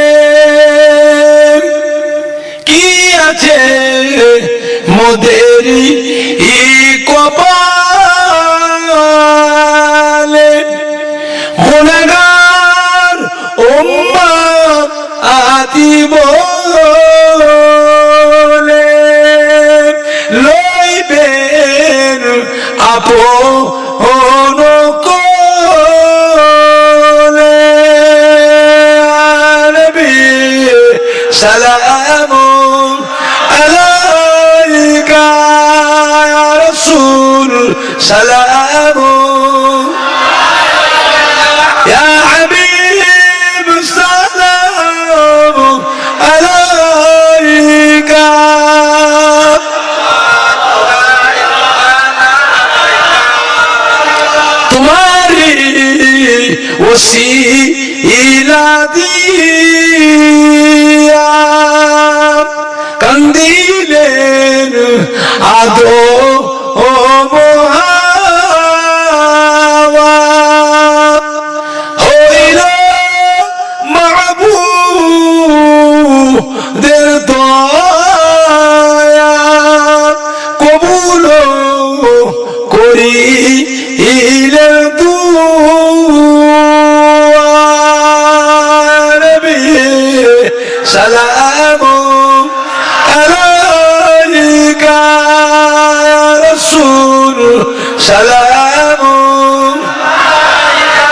কি আছে মোদের কপালে গুনাহগার উম্মত আতিব লইবেন আপন কোলে নবী সালাম আলাইকা ইয়া রাসূল সালাম ইয়া হাবিব সালাম আলাইকা तुम्हारी वसीला दिया कंदीलेन आदो ओ मोहावा होइलो माबूদের দয়া কবুল করি ইলের দুয়ার নবী সালাম আলাইকা ইয়া রাসূল সালাম আলাইকা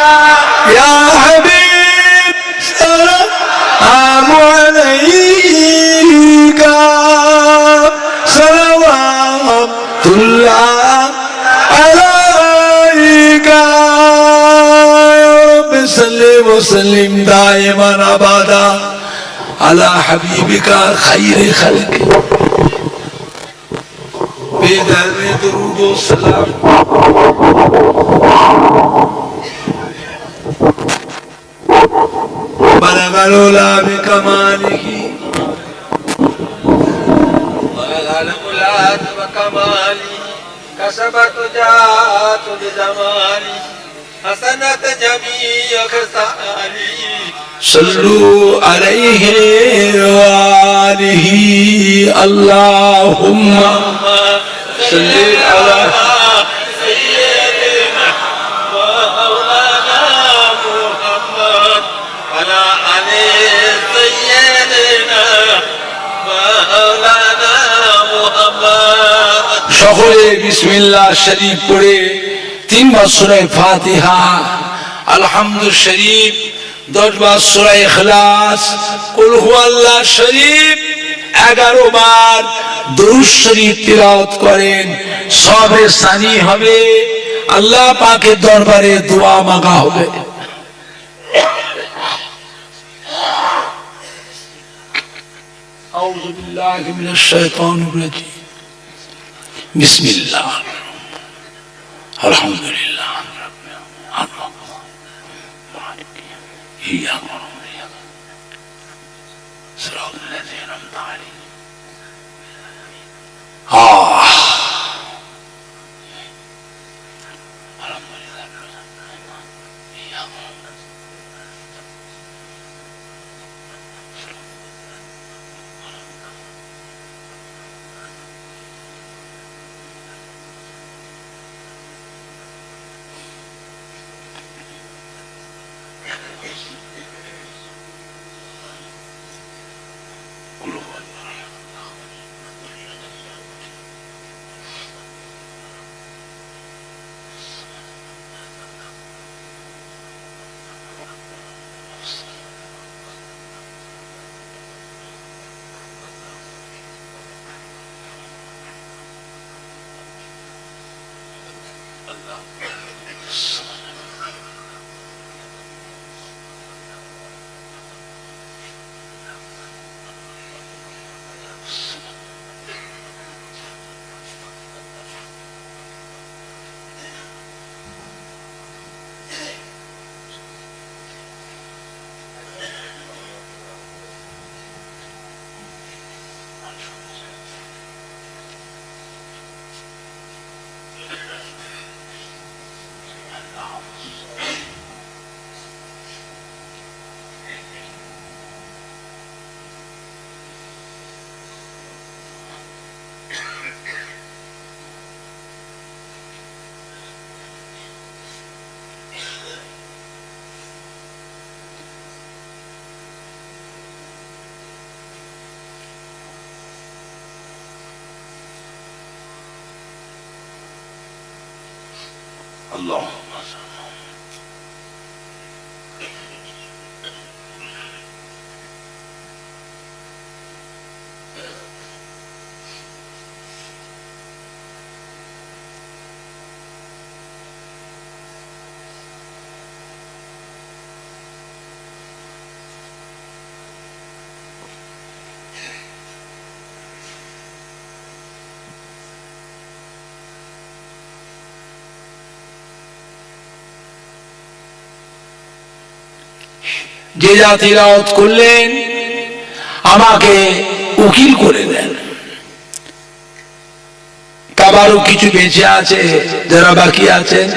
ইয়া হাবিব সালাম আলাইকা সালাওয়াতুল্লাহ وسلم دائما ابدا على حبيبك خير خلق بدر درود السلام بلغ العلا بكماله بلغ العلا بكماله كسبت جات بجماله حسنت جميع خصاله صلوا عليه وآله اللهم صل على سيدنا مولانا محمد وعلى آل سيدنا مولانا محمد সকলে বিসমিল্লাহ শরীফ পড়ে 3 বার সূরা ফাতিহা আলহামদু শরীফ 10 বার সূরা ইখলাস, কুল হুয়াল্লাহ শরীফ 11 বার, দুরূদ শরীফ তিলাওয়াত করেন, সবে সানি হবে, আল্লাহ পাকের দরবারে দোয়া মাঙ্গা হবে। আউযু বিল্লাহি মিনাশ শাইতানির রাজীম। বিসমিল্লাহ, আলহামদুলিল্লাহ, إياك نعبد وإياك نستعين صراط الذين أنعمت عليهم. Allah. যে যা তিলাওয়াত করলেন আমাকে উকিল করে দেন। কাবারও কিছু বেঁচে আছে, যারা বাকি আছেন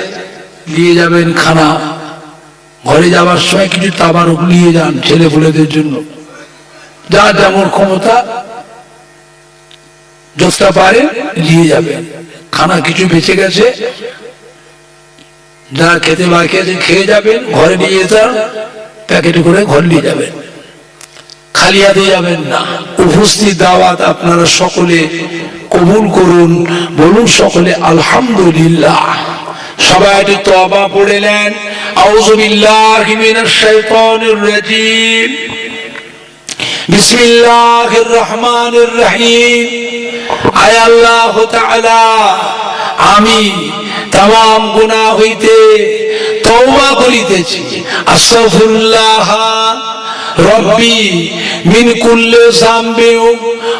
নিয়ে যাবেন খানা। ঘরে যাওয়ার সময় কিছু তাবারক নিয়ে যান ছেলে পুলেদের জন্য, যার যেমন ক্ষমতা যতটা পারে নিয়ে যাবেন। খানা কিছু বেঁচে গেছে, যারা খেতে বাকি আছে খেয়ে যাবেন, ঘরে নিয়ে যেতে প্যাকেটে করে ঘর নিয়ে যাবেন, খালি হাতে যাবেন না। উপস্থিত দাওয়াত আপনারা সকলে কবুল করুন, বলুন সকলে আলহামদুলিল্লাহ। সবাই একটু তওবা পড়ে নেন। আউযু বিল্লাহি মিনাশ শাইতানির রাজীম, বিসমিল্লাহির রহমানির রহিম। আয় আল্লাহ তাআলা, আমি তামাম গুনাহ হইতে তওবা করিতেছি। আস্তাগফিরুল্লাহ রব্বি মিন কুল্লি যামবিন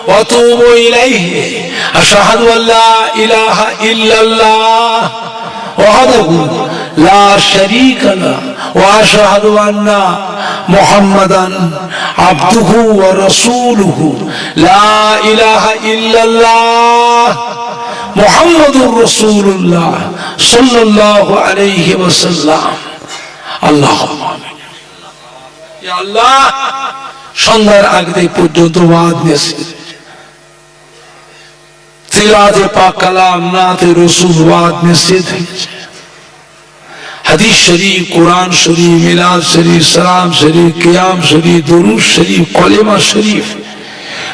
ওয়া আতুবু ইলাইহি। আশহাদু আল্লা ইলাহা ইল্লাল্লাহ ওয়াহদাহু লা শারীকা লাহু ওয়া আশহাদু আন্না মুহাম্মাদান আবদুহু ওয়া রাসূলুহু। লা ইলাহা ইল্লাল্লাহ মুহাম্মাদুর রাসূলুল্লাহ সাল্লাল্লাহু আলাইহি ওয়াসাল্লাম। আল্লাহুম্মা আমিন। ইয়া আল্লাহ, সন্ধ্যার আগে পর্যন্ত ওয়াজ নেছি, তিলাওয়াতে পাক কালাম নাতে রাসূল ওয়াজ নেছি, হাদিস শরীফ, কোরআন শরীফ, মিলাদ শরীফ, সালাম শরীফ, কিয়াম শরীফ, দুরূদ শরীফ, কলেমা শরীফ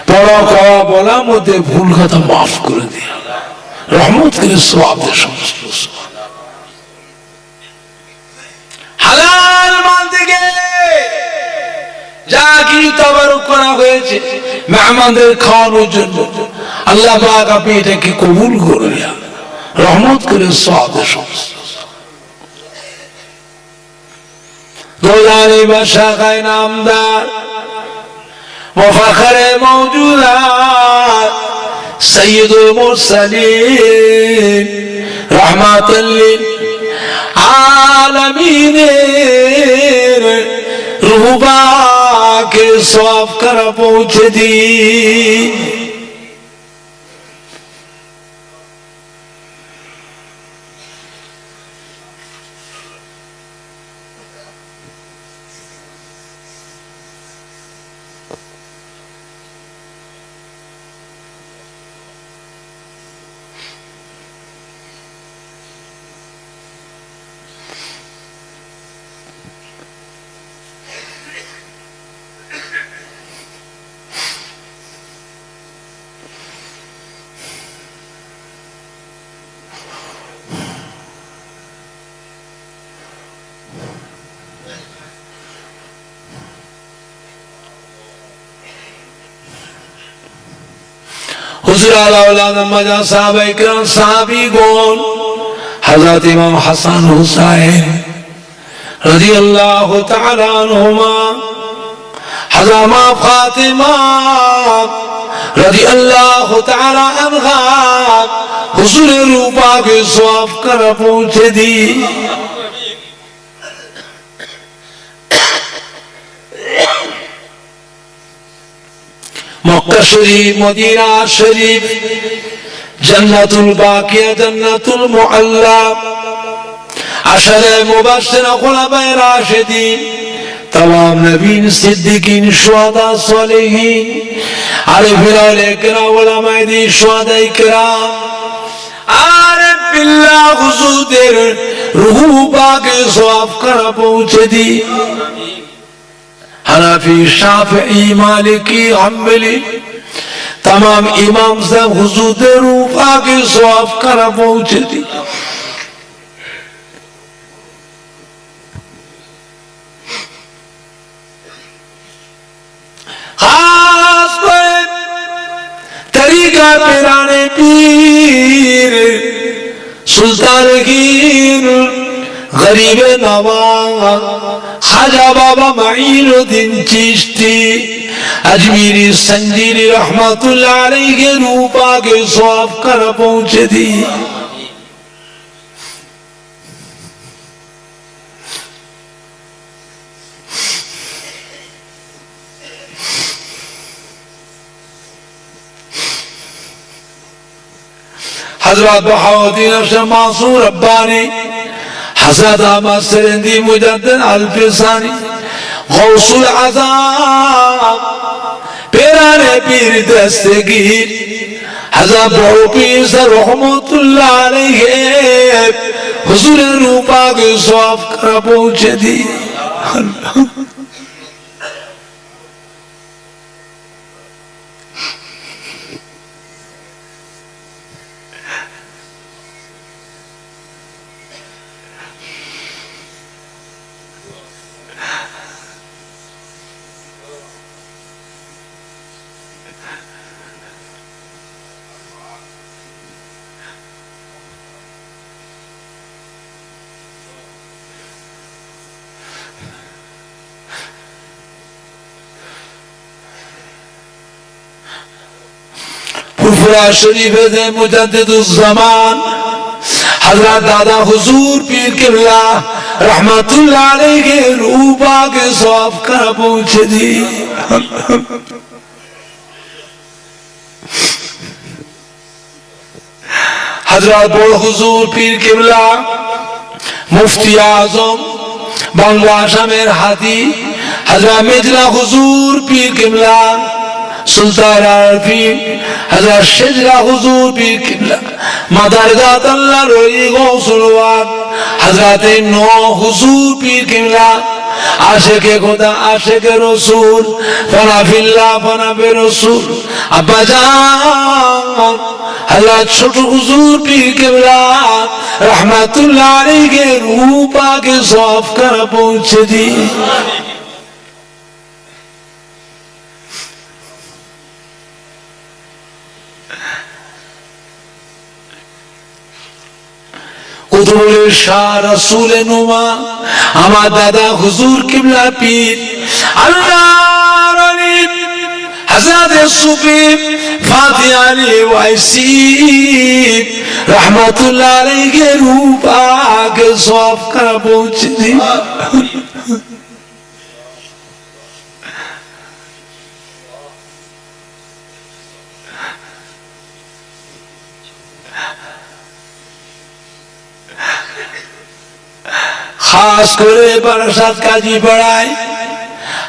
পড়া খাওয়া বলার মধ্যে ভুল কথা মাফ করে দিও, রহমত করে সওয়াব দে। সমস্ত হালাল মেহমানদের খাওয়ানোর জন্য। আল্লাহ পাক আপনি এটাকে কবুল করুন, রহমত করে সওয়াবের সমস্ত। গোলানি বাদশাহ নামদার وفخر موجودات سيد المرسلين رحمة للعالمين روح پاک سواب کر پہنچ دی हुजूर आला औलाद मजा साहबे किराम साहबीगण हजरत इमाम हसन हुसैन रज़ियल्लाहु तआला अन्हुमा हजरत मां फातिमा रज़ियल्लाहु तआला अन्हा हुजूर रूपा के सवाब कर पहुंचे दी मक्का शरीफ मदीना शरीफ जन्नतुल बाकिया जन्नतुल मुअल्ला अशरे मुबश्शिरा खुलफाए राशिदीन तमाम नबीन सिद्दीकीन शुहदा सालिहीन आरिफीन औलिया किराम उलमाए दीन शुहदाए किराम आरिफ बिल्लाह हुजूर रूह पाक सवाब कर पहुंचे दी हनफी शाफी मालिकी हम्बली तमाम इमाम साहब हुजूर रूफा के सवाब कर पहुंचे दी खास कोई तरीका पिराने पीर सुल्तान गिर गरीब नवाज खाजा बाबा माइनुद्दीन चिश्ती अजमीरी संजीरी रहमतुल्लाह अलैहि के रूपा के सवाब कर पहुंचे दी हजरत बहाउद्दीन अशरफ मासूम रब्बानी हज़रत अहमद सिरंदी मुजद्दिद अल-फिसानी गौसुल आज़म पेराने पीर दस्तगीर हज़रत बड़ो पीर रहमतुल्लाह अलैहि हुजूर रूपा के सवाब कर पहुंचे दी फुरफुरा शरीफ से मुजद्दिदुज़्ज़मान हज़रत दादा हुजूर पीर किबला रहमतुल्लाह अलैहि के रूपा के सवाब कर पहुंचे दी हज़रत बड़ हुजूर पीर किबला मुफ्ती आज़म बांग्ला आसामेर हादी हज़रत मिर्जा हुजूर पीर किबला सुल्तान आरफीन हज़रत शेजरा हुजूर पीर किबला मदरगाह अल्लाह रोई गौसुल वाक हज़रत नौ हुजूर पीर किबला आशिक़े खुदा आशिक़े रसूल फना फिल्लाह फना बे रसूल अब्बा जान हज़रत छोटू हुजूर पीर किबला रहमतुल्लाह अलैहि के रूपा के सवाब कर पहुंचे दी শাহ রাসূল নুমা আমার দাদা হুজুর কিবলা পীর আল্লাহর ওলি হযরত সুফি ফাতি আলী ওয়াইসি रहमतुल्लाह अलैहि के रूप आगे सौंप कर पहुंची थी। खास करे बरसात काजी बढ़ाए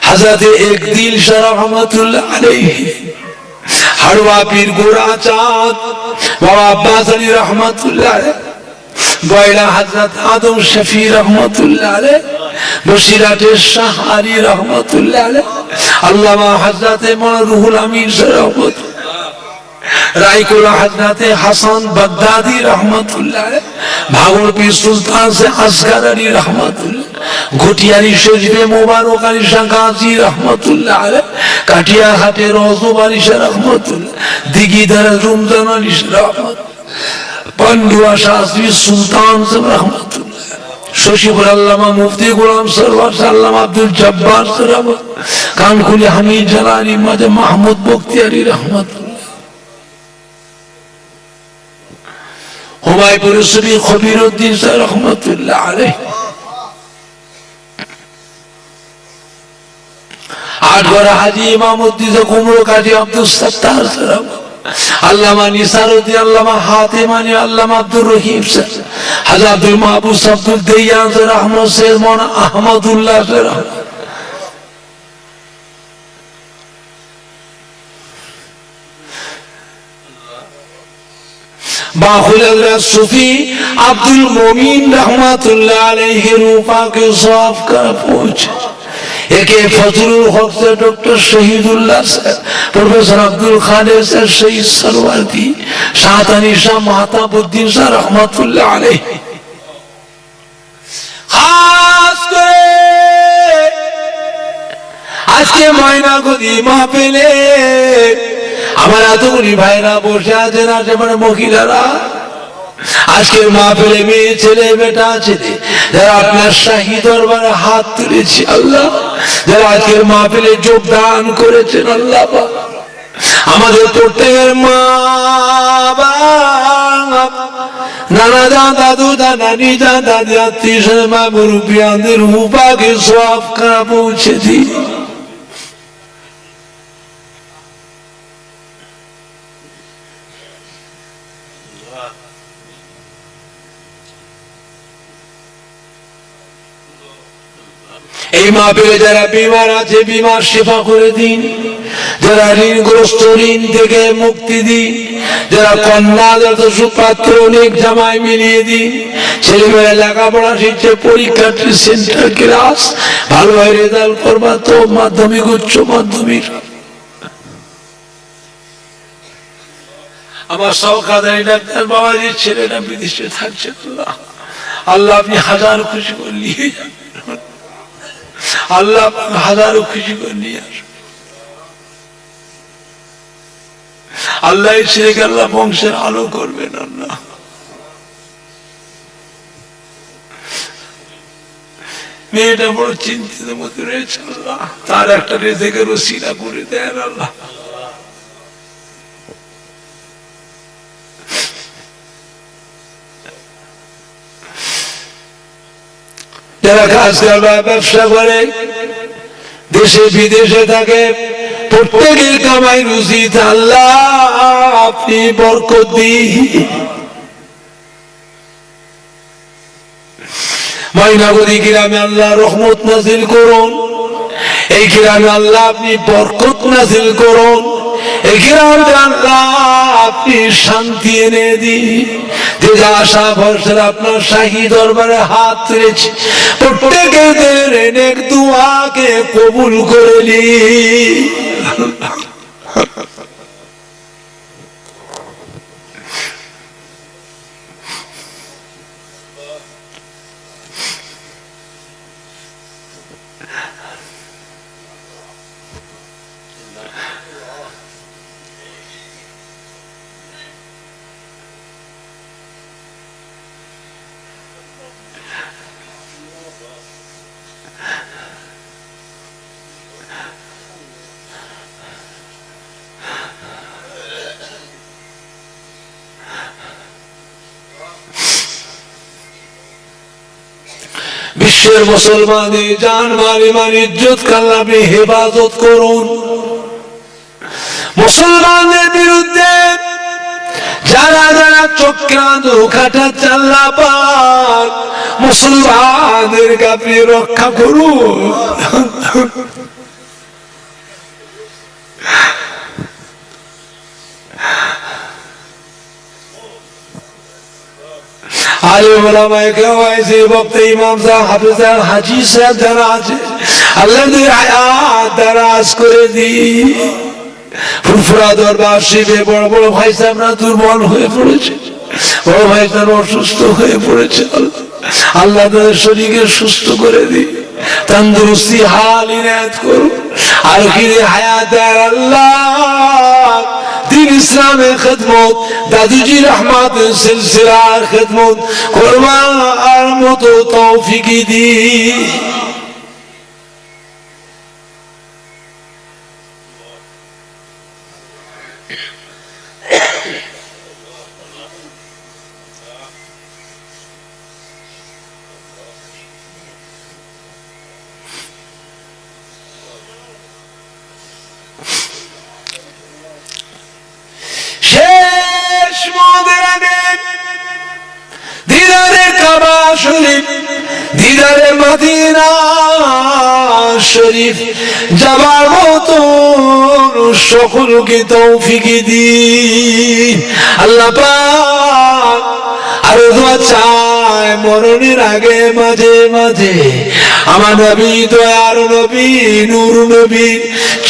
हजरत एक दिल शाह रहमतुल्लाह अलैहि हरवा पीर गोरा चाँद बाबा अब्बास अली रहमतुल्लाह अलैह गोयला हजरत आदम शफी रहमतुल्लाह अलैह बशीराते शाह अली रहमतुल्लाह अलैह अल्लामा हजरत मौलाना रूहुल अमीन रहमतुल्लाह रायकोला हजरत हसन बगदादी रहमतुल्लाह अलैह भागलपुर सुल्तान से असगर अली रहमतुल्लाह घुटियारी शरीफे मुबारक अली शाह गाजी रहमतुल्लाह अलैह काटिया हाटे रोज़ो अली शाह रहमतुल्लाह दिगीदर रुमजान अली शाह रहमतुल्लाह पंडुआ शास्त्री सुल्तान से रहमतुल्लाह शशिपुर अल्लामा मुफ्ती गुलाम सरवर अल्लामा अब्दुल जब्बार से रहमतुल्लाह कानकुली हमीद जलाली मजे महमूद बख्तियारी रहमतुल्लाह हुमायूं सुबी खबीरुद्दीन से रहमतुल्लाह अलैह आठगढ़ हाजी इमामुद्दीन से कुमरो काजी अब्दुल सत्तार से अल्लामा निसारुद्दीन अल्लामा हातिमानी अल्लामा अब्दुल रहीम से हज़रत अब्दुल महबूब अब्दुल दयान से रहमत से मौलाना अहमदुल्लाह से बाखुल सूफी अब्दुल मोमीन रहमतुल्लाह अलैहि रूपा के सवाब कर पहुंचे एके फजलुल हक से डॉक्टर शहीदुल्लाह से प्रोफेसर अब्दुल खालिद से शहीद सरवर्दी शाहतानी शाह महताबुद्दीन शाह रहमतुल्लाह अलैहि खास करे आज के महीना को दी महफिले हमारा तो भाईरा बসে আছেন আশেপাশে মহিলারা আজকের মাহফিলে মেয়ে ছেলে বেটা ছেলে যারা আপনার শাহী দরবারে হাত তুলেছে আল্লাহ যারা আজকের মাহফিলে যোগদান করেছেন আল্লাহ আমাদের প্রত্যেকের মা বাবা নানা জান দাদু নানি জান দাদি আত্মীয় স্বজন মা মুরব্বিয়ানদের রূপাকে সওয়াব করা পৌঁছে দিই এই মাহফিলে যারা বিমার আছে বিমার শিফা করে দিন যারা ঋণগ্রস্ত ঋণ থেকে মুক্তি দিন যারা কন্যা যারা সুপাত্র অনেক জামাই মিলিয়ে দিন ছেলেমেয়েরা লেখাপড়া শিখছে পরীক্ষার্থী সেন্টার ক্লাস ভালোভাবে রেজাল্ট করবা তো মাধ্যমিক উচ্চ মাধ্যমিক আমার সহকারী ডাক্তার বাবাজির ছেলেটা বিদেশে থাকছে আল্লাহ আল্লাহ আপনি হাজার খুশি করে নিয়ে যাবেন আল্লাহ হাজারো খুশি করে নিয়ে আসবে আল্লাহ ছেলেকে আল্লাহ বংশের আলো করবেন আল্লাহ মেয়েটা বড় চিন্তিত মতো রয়েছে আল্লাহ তার একটা রেজেকে রসিলা করে দেন আল্লাহ যারা কাজ করে ব্যবসা করে দেশে বিদেশে থাকে প্রত্যেকের কামাই রুজিতে আল্লাহ আপনি বরকত দিন ময়নাগুড়ি গ্রামে আল্লাহ রহমত নাজিল করুন এই গ্রামে আল্লাহ আপনি বরকত নাজিল করুন এই গ্রামে আল্লাহ আপনি শান্তি এনে দিন যে আশা ভরসা আপনার শাহী দরবারে হাত তুলেছি প্রত্যেকের নেক দুআকে কবুল করে নিন বিশ্বের মুসলমানের জান মাল ঈমান ইজ্জত আল্লাহ আপনি হেফাজত করুন। মুসলমানদের বিরুদ্ধে যারা যারা চক্রান্ত খাটাচ্ছে আল্লাহ পাক মুসলমানদেরকে আপনি রক্ষা করুন। আলেম ওলামায়ে কেরাম আছে, বক্তা ইমাম সাহেব হাফেজ সাহেব হাজী সাহেব যারা আছে আল্লাহ হায়াত দারাজ করে দিন। ফুরফুরা দরবার শিবে বড় বড় ভাই সাহেবরা দুর্বল হয়ে পড়েছে, বড় ভাই সাহেব অসুস্থ হয়ে পড়েছে, আল্লাহ তাদের শরীরকে সুস্থ করে দিন, তন্দুরুস্তি হাল ইনায়াত করুন। আর কি হায়াত দেয় আল্লাহ, দিন ইসলামের খেদমত দাদুজি রহমাতের সিলসিলার খেদমত করবার মতো তৌফিক দিন। শেষ মদের আগে দিদারে কাবা শরীফ, দিদারে মদিনা শরীফ যাবার মতো সকলকে তৌফিক দিন আল্লাহ পাক। আরো দোয়া চাই মরণের আগে মাঝে মাঝে আমার নবী দয়ার নবী নূর নবী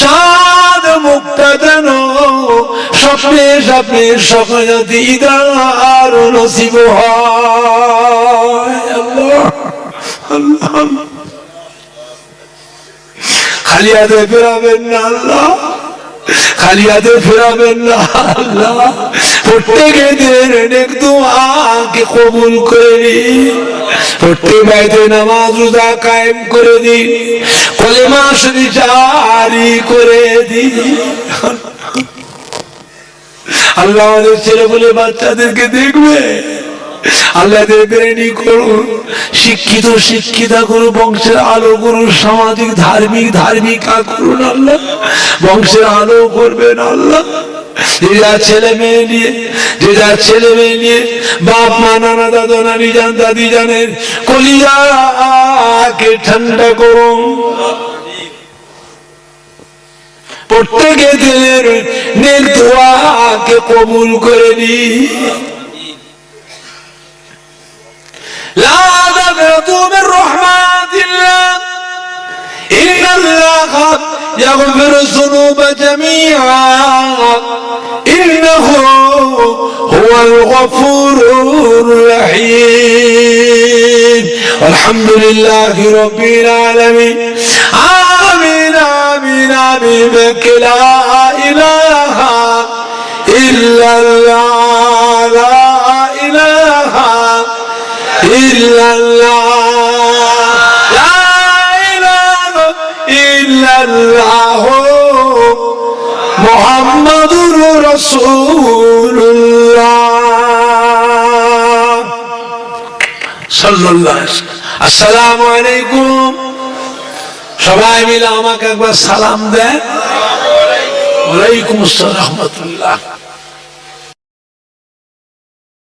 চাঁদ মুক্তা যেন স্বপ্নে স্বপ্নে স্বপ্ন দিদার নসিব হয়। আল্লাহ আল্লাহ খালি হাতে ফেরাবেন না আল্লাহ, খালি হাতে ফেরাবেন না আল্লাহ। প্রত্যেকের নেক দুআকে কবুল করে দিন, প্রত্যেক বাড়িতে নামাজ রোজা কায়েম করে দিন, কলেমা শরীফ জারি করে দিন আল্লাহ। আমাদের ছেলে বলে বাচ্চাদেরকে দেখবে আল্লাহ দেবেনি করুন, শিক্ষিত শিক্ষিতা করুন, বংশের আলো করুন, সামাজিক ধার্মিক ধার্মিকা করুন আল্লাহ, বংশের আলো করবেন আল্লাহ। যে যার ছেলে মেয়ে নিয়ে, যে যার ছেলে মেয়ে নিয়ে বাপ মা নানা দাদা নানি জান দাদি জানের কলিজাকে ঠান্ডা করুন, প্রত্যেকের নেক দোয়াকে কবুল করে নিন। لا تقنطوا من رحمة الله إن الله يغفر الذنوب جميعا إنه هو الغفور الرحيم والحمد لله رب العالمين آمين آمين آمين بك لا إله إلا الله لا إله إلا الله لا إله إلا الله محمد رسول الله صلى الله عليه وسلم। السلام عليكم। সবাই মিলে আমাকে একবার সালাম দেন। ওয়ালাইকুম আসসালাম ওয়া রাহমাতুল্লাহ।